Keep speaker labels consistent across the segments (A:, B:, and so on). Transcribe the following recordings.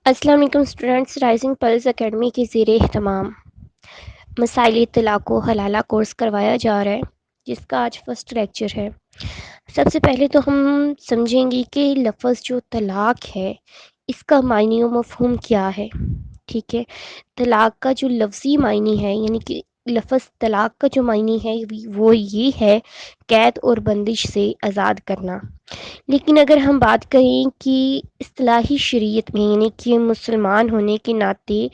A: السلام علیکم students, rising plus academy کے زیر اہتمام مسائل طلاق و حلالہ کورس کروایا جا رہا ہے، جس کا آج فرسٹ لیکچر ہے۔ سب سے پہلے تو ہم سمجھیں گے کہ لفظ جو طلاق ہے اس کا معنی و مفہوم کیا ہے۔ ٹھیک ہے، طلاق کا جو لفظی معنی ہے، یعنی کہ لفظ طلاق کا جو معنی ہے وہ یہ ہے قید اور بندش سے آزاد کرنا۔ لیکن اگر ہم بات کریں کہ اصطلاحی شریعت میں، یعنی کہ مسلمان ہونے کے ناطے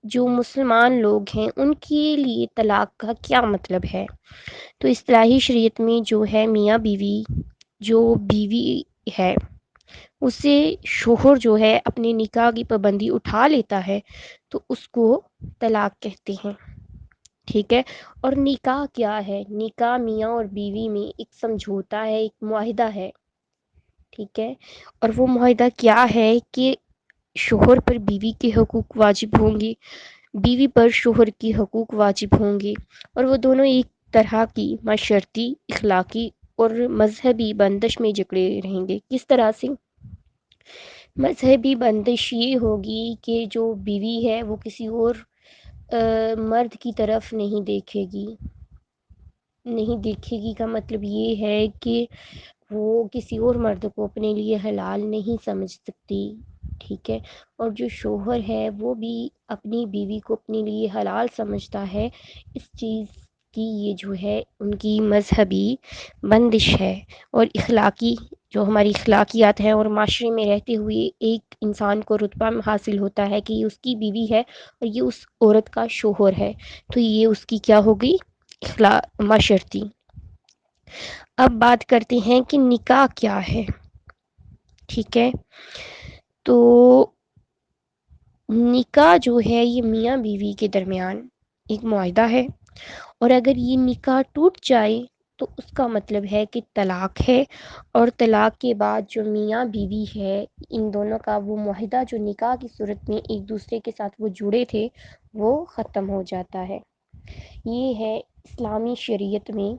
A: جو مسلمان لوگ ہیں ان کے لیے طلاق کا کیا مطلب ہے، تو اصطلاحی شریعت میں جو ہے میاں بیوی، جو بیوی ہے اسے شوہر جو ہے اپنے نکاح کی پابندی اٹھا لیتا ہے تو اس کو طلاق کہتے ہیں۔ ٹھیک ہے، اور نکاح کیا ہے؟ نکاح میاں اور بیوی میں ایک سمجھوتا ہے، ایک معاہدہ ہے۔ ٹھیک ہے، اور وہ معاہدہ کیا ہے کہ شوہر پر بیوی کے حقوق واجب ہوں گے، بیوی پر شوہر کی حقوق واجب ہوں گے، اور وہ دونوں ایک طرح کی معاشرتی، اخلاقی اور مذہبی بندش میں جکڑے رہیں گے۔ کس طرح سے؟ مذہبی بندش یہ ہوگی کہ جو بیوی ہے وہ کسی اور مرد کی طرف نہیں دیکھے گی۔ نہیں دیکھے گی کا مطلب یہ ہے کہ وہ کسی اور مرد کو اپنے لیے حلال نہیں سمجھ سکتی۔ ٹھیک ہے، اور جو شوہر ہے وہ بھی اپنی بیوی کو اپنے لیے حلال سمجھتا ہے۔ اس چیز کی یہ جو ہے ان کی مذہبی بندش ہے، اور اخلاقی جو ہماری اخلاقیات ہیں، اور معاشرے میں رہتے ہوئے ایک انسان کو رتبہ حاصل ہوتا ہے کہ یہ اس کی بیوی ہے اور یہ اس عورت کا شوہر ہے، تو یہ اس کی کیا ہوگی؟ معاشرتی۔ اب بات کرتے ہیں کہ نکاح کیا ہے۔ ٹھیک ہے، تو نکاح جو ہے یہ میاں بیوی کے درمیان ایک معاہدہ ہے، اور اگر یہ نکاح ٹوٹ جائے تو اس کا مطلب ہے کہ طلاق ہے، اور طلاق کے بعد جو میاں بیوی ہے ان دونوں کا وہ معاہدہ جو نکاح کی صورت میں ایک دوسرے کے ساتھ وہ جڑے تھے وہ ختم ہو جاتا ہے۔ یہ ہے اسلامی شریعت میں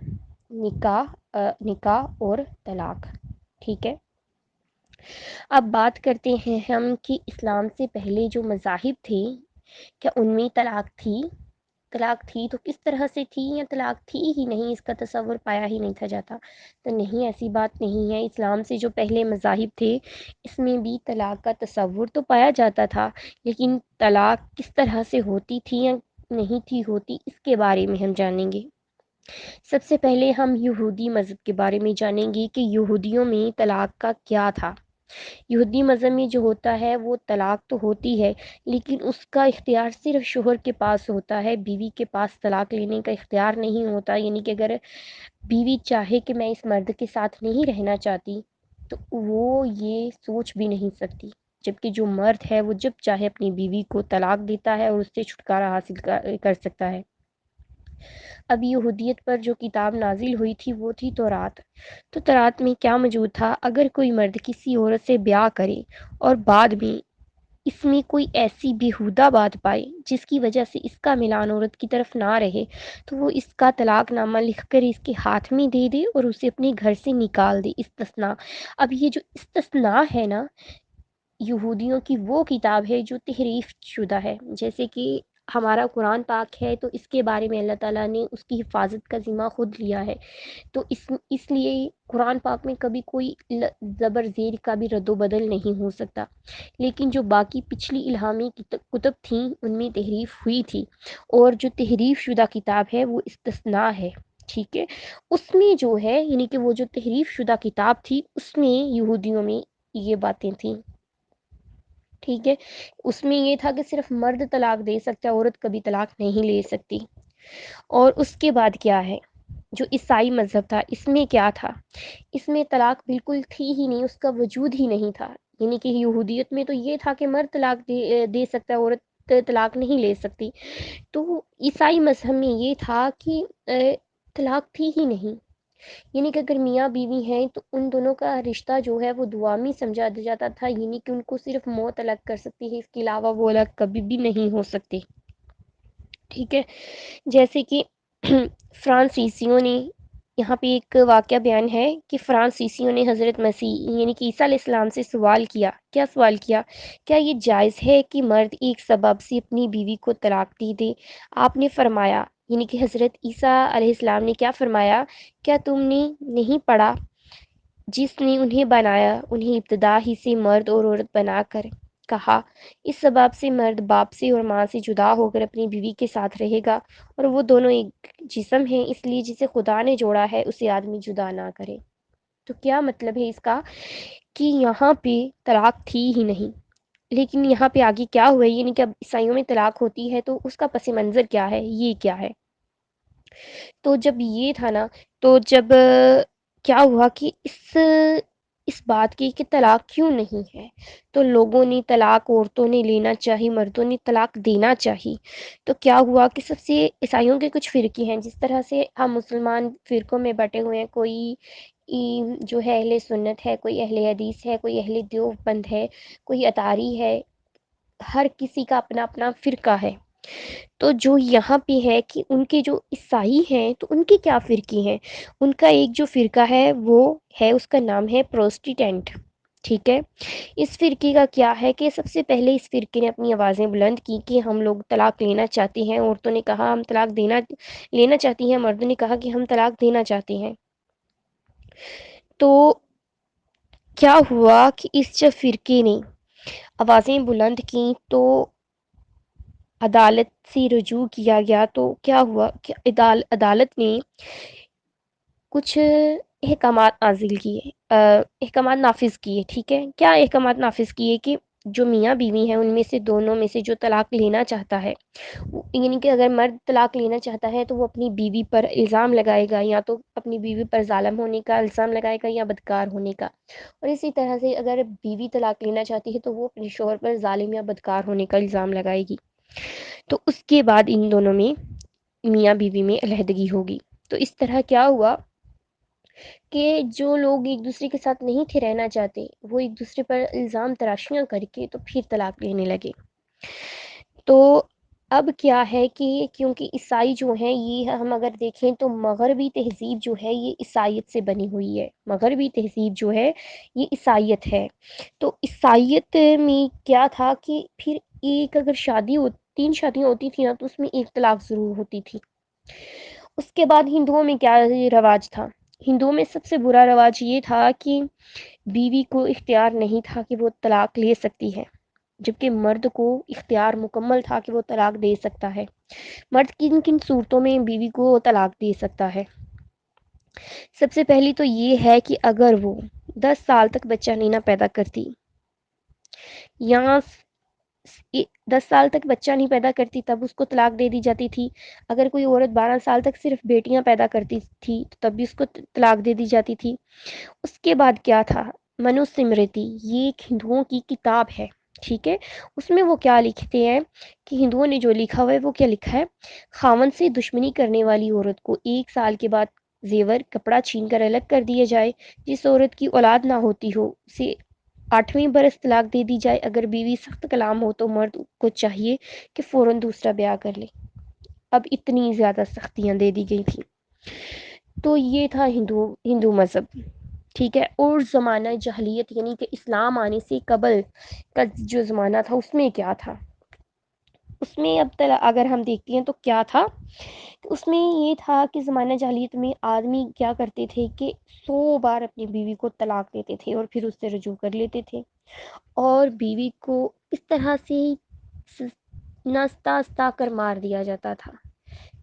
A: نکاح اور طلاق۔ ٹھیک ہے، اب بات کرتے ہیں ہم کہ اسلام سے پہلے جو مذاہب تھے کیا ان میں طلاق تھی؟ طلاق تھی تو کس طرح سے تھی، یا طلاق تھی ہی نہیں، اس کا تصور پایا ہی نہیں تھا جاتا؟ تو نہیں، ایسی بات نہیں ہے۔ اسلام سے جو پہلے مذاہب تھے اس میں بھی طلاق کا تصور تو پایا جاتا تھا، لیکن طلاق کس طرح سے ہوتی تھی یا نہیں تھی ہوتی اس کے بارے میں ہم جانیں گے۔ سب سے پہلے ہم یہودی مذہب کے بارے میں جانیں گے کہ یہودیوں میں طلاق کا کیا تھا۔ یہودی مذہب میں جو ہوتا ہے وہ طلاق تو ہوتی ہے، لیکن اس کا اختیار صرف شوہر کے پاس ہوتا ہے، بیوی کے پاس طلاق لینے کا اختیار نہیں ہوتا۔ یعنی کہ اگر بیوی چاہے کہ میں اس مرد کے ساتھ نہیں رہنا چاہتی تو وہ یہ سوچ بھی نہیں سکتی، جبکہ جو مرد ہے وہ جب چاہے اپنی بیوی کو طلاق دیتا ہے اور اس سے چھٹکارا حاصل کر سکتا ہے۔ اب یہودیت پر جو کتاب نازل ہوئی تھی وہ تھی تورات۔ تو تورات میں کیا موجود تھا؟ اگر کوئی مرد کسی عورت سے بیاہ کرے اور بعد میں اس میں کوئی ایسی بیہودہ بات پائے جس کی وجہ سے اس کا ملان عورت کی طرف نہ رہے تو وہ اس کا طلاق نامہ لکھ کر اس کے ہاتھ میں دے دے اور اسے اپنے گھر سے نکال دے۔ استثناء، اب یہ جو استثناء ہے نا، یہودیوں کی وہ کتاب ہے جو تحریف شدہ ہے۔ جیسے کہ ہمارا قرآن پاک ہے تو اس کے بارے میں اللہ تعالیٰ نے اس کی حفاظت کا ذمہ خود لیا ہے، تو اس لیے قرآن پاک میں کبھی کوئی زبر زیر کا بھی رد و بدل نہیں ہو سکتا۔ لیکن جو باقی پچھلی الہامی کتب تھیں ان میں تحریف ہوئی تھی، اور جو تحریف شدہ کتاب ہے وہ استثناء ہے۔ ٹھیک ہے، اس میں جو ہے یعنی کہ وہ جو تحریف شدہ کتاب تھی اس میں یہودیوں میں یہ باتیں تھیں۔ ٹھیک ہے، اس میں یہ تھا کہ صرف مرد طلاق دے سکتا ہے، عورت کبھی طلاق نہیں لے سکتی۔ اور اس کے بعد کیا ہے، جو عیسائی مذہب تھا اس میں کیا تھا؟ اس میں طلاق بالکل تھی ہی نہیں، اس کا وجود ہی نہیں تھا۔ یعنی کہ یہودیت میں تو یہ تھا کہ مرد طلاق دے سکتا ہے، عورت طلاق نہیں لے سکتی۔ تو عیسائی مذہب میں یہ تھا کہ طلاق تھی ہی نہیں، یعنی کہ اگر میاں بیوی ہیں تو ان دونوں کا رشتہ جو ہے وہ دعامی سمجھا جاتا تھا، یعنی کہ ان کو صرف موت الگ کر سکتی ہے، اس کے علاوہ وہ الگ کبھی بھی نہیں ہو سکتے۔ ٹھیک ہے، جیسے کہ فرانسیسیوں نے یہاں پہ ایک واقعہ بیان ہے کہ فرانسیسیوں نے حضرت مسیح یعنی کہ عیسیٰ علیہ السلام سے سوال کیا، کیا سوال کیا؟ کیا یہ جائز ہے کہ مرد ایک سبب سے اپنی بیوی کو طلاق دے دے؟ آپ نے فرمایا، یعنی کہ حضرت عیسیٰ علیہ السلام نے کیا فرمایا؟ کیا تم نے نہیں پڑھا جس نے انہیں بنایا انہیں ابتدا ہی سے مرد اور عورت بنا کر کہا اس سبب سے مرد باپ سے اور ماں سے جدا ہو کر اپنی بیوی کے ساتھ رہے گا اور وہ دونوں ایک جسم ہیں، اس لیے جسے خدا نے جوڑا ہے اسے آدمی جدا نہ کرے۔ تو کیا مطلب ہے اس کا کہ یہاں پہ طلاق تھی ہی نہیں، لیکن یہاں پہ آگے کیا ہوا ہے، یعنی کہ اب عیسائیوں میں طلاق ہوتی ہے تو اس کا پس منظر کیا ہے، یہ کیا ہے؟ تو جب یہ تھا نا، تو جب کیا ہوا کہ اس بات کی کہ طلاق کیوں نہیں ہے، تو لوگوں نے طلاق عورتوں نے لینا چاہی، مردوں نے طلاق دینا چاہی۔ تو کیا ہوا کہ سب سے عیسائیوں کے کچھ فرقے ہیں، جس طرح سے ہم مسلمان فرقوں میں بٹے ہوئے ہیں، کوئی جو ہے اہل سنت ہے، کوئی اہل حدیث ہے، کوئی اہل دیوبند ہے، کوئی اطاری ہے، ہر کسی کا اپنا اپنا فرقہ ہے۔ تو جو یہاں پہ ہے کہ ان کے جو عیسائی ہیں تو ان کے کیا فرقے ہیں، ان کا ایک جو فرقہ ہے وہ ہے، اس کا نام ہے پروسٹیٹنٹ، ٹھیک ہے۔ اس فرقے کا کیا ہے کہ سب سے پہلے اس فرقے نے اپنی آوازیں بلند کی کہ ہم لوگ طلاق لینا چاہتے ہیں، عورتوں نے کہا ہم طلاق لینا چاہتی ہیں، مردوں نے کہا کہ ہم طلاق دینا چاہتے ہیں۔ تو کیا ہوا کہ اس جب فرقے نے آوازیں بلند کی تو عدالت سے رجوع کیا گیا، تو کیا ہوا کہ عدالت نے کچھ احکامات نافذ کیے، ٹھیک ہے۔ کیا احکامات نافذ کیے کہ جو میاں بیوی ہیں ان میں سے دونوں میں سے جو طلاق لینا چاہتا ہے، یعنی کہ اگر مرد طلاق لینا چاہتا ہے تو وہ اپنی بیوی پر الزام لگائے گا، یا تو اپنی بیوی پر ظالم ہونے کا الزام لگائے گا یا بدکار ہونے کا، اور اسی طرح سے اگر بیوی طلاق لینا چاہتی ہے تو وہ اپنے شوہر پر ظالم یا بدکار ہونے کا الزام لگائے گی۔ تو اس کے بعد ان دونوں میں میاں بیوی میں علیحدگی ہوگی۔ تو اس طرح کیا ہوا کہ جو لوگ ایک دوسرے کے ساتھ نہیں تھے رہنا چاہتے، وہ ایک دوسرے پر الزام تراشیاں کر کے تو پھر طلاق لینے لگے۔ تو اب کیا ہے کہ کیونکہ عیسائی جو ہیں، یہ ہم اگر دیکھیں تو مغربی تہذیب جو ہے یہ عیسائیت سے بنی ہوئی ہے، مغربی تہذیب جو ہے یہ عیسائیت ہے۔ تو عیسائیت میں کیا تھا کہ پھر ایک اگر تین شادیاں ہوتی تھیں نا تو اس میں ایک طلاق ضرور ہوتی تھی۔ اس کے بعد ہندوؤں میں کیا رواج تھا، ہندوؤں میں سب سے برا رواج یہ تھا کہ بیوی کو اختیار نہیں تھا کہ وہ طلاق لے سکتی ہے، جبکہ مرد کو اختیار مکمل تھا کہ وہ طلاق دے سکتا ہے۔ مرد کن کن صورتوں میں بیوی کو طلاق دے سکتا ہے؟ سب سے پہلی تو یہ ہے کہ اگر وہ 10 سال تک بچہ نہیں نہ پیدا کرتی، یا 10 سال تک بچہ نہیں پیدا کرتی تب اس کو طلاق دے دی جاتی تھی۔ اگر کوئی عورت 12 سال تک صرف بیٹیاں پیدا کرتی تھی تب بھی اس کو طلاق دے دی جاتی تھی۔ اس کے بعد کیا تھا، منو سمرتی، یہ ایک ہندوؤں کی کتاب ہے، ٹھیک ہے۔ اس میں وہ کیا لکھتے ہیں کہ ہندوؤں نے جو لکھا ہوا ہے وہ کیا لکھا ہے، خاوند سے دشمنی کرنے والی عورت کو 1 سال کے بعد زیور کپڑا چھین کر الگ کر دیا جائے، جس عورت کی اولاد نہ ہوتی ہو اسے 8ویں برس طلاق دے دی جائے، اگر بیوی سخت کلام ہو تو مرد کو چاہیے کہ فوراً دوسرا بیاہ کر لے۔ اب اتنی زیادہ سختیاں دے دی گئی تھیں۔ تو یہ تھا ہندو مذہب، ٹھیک ہے۔ اور زمانہ جاہلیت یعنی کہ اسلام آنے سے قبل کا جو زمانہ تھا اس میں کیا تھا، اس میں اب تک اگر ہم دیکھتے ہیں تو کیا تھا، اس میں یہ تھا کہ زمانہ جاہلیت میں آدمی کیا کرتے تھے کہ 100 بار اپنی بیوی کو طلاق دیتے تھے اور پھر اس سے رجوع کر لیتے تھے، اور بیوی کو اس طرح سے ناستا کر مار دیا جاتا تھا،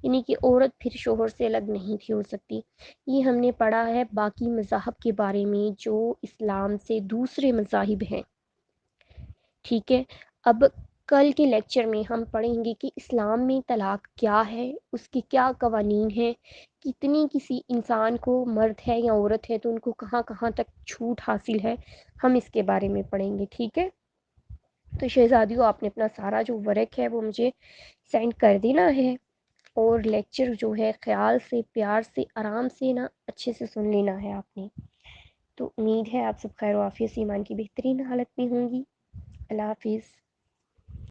A: یعنی کہ عورت پھر شوہر سے الگ نہیں تھی ہو سکتی۔ یہ ہم نے پڑھا ہے باقی مذاہب کے بارے میں جو اسلام سے دوسرے مذاہب ہیں، ٹھیک ہے۔ اب کل کے لیکچر میں ہم پڑھیں گے کہ اسلام میں طلاق کیا ہے، اس کے کیا قوانین ہیں، کتنی کسی انسان کو، مرد ہے یا عورت ہے تو ان کو کہاں کہاں تک چھوٹ حاصل ہے، ہم اس کے بارے میں پڑھیں گے، ٹھیک ہے۔ تو شہزادیوں، آپ نے اپنا سارا جو ورک ہے وہ مجھے سینڈ کر دینا ہے، اور لیکچر جو ہے خیال سے، پیار سے، آرام سے نا اچھے سے سن لینا ہے آپ نے۔ تو امید ہے آپ سب خیر و عافیت سے ایمان کی بہترین حالت میں ہوں گی۔ اللہ حافظ۔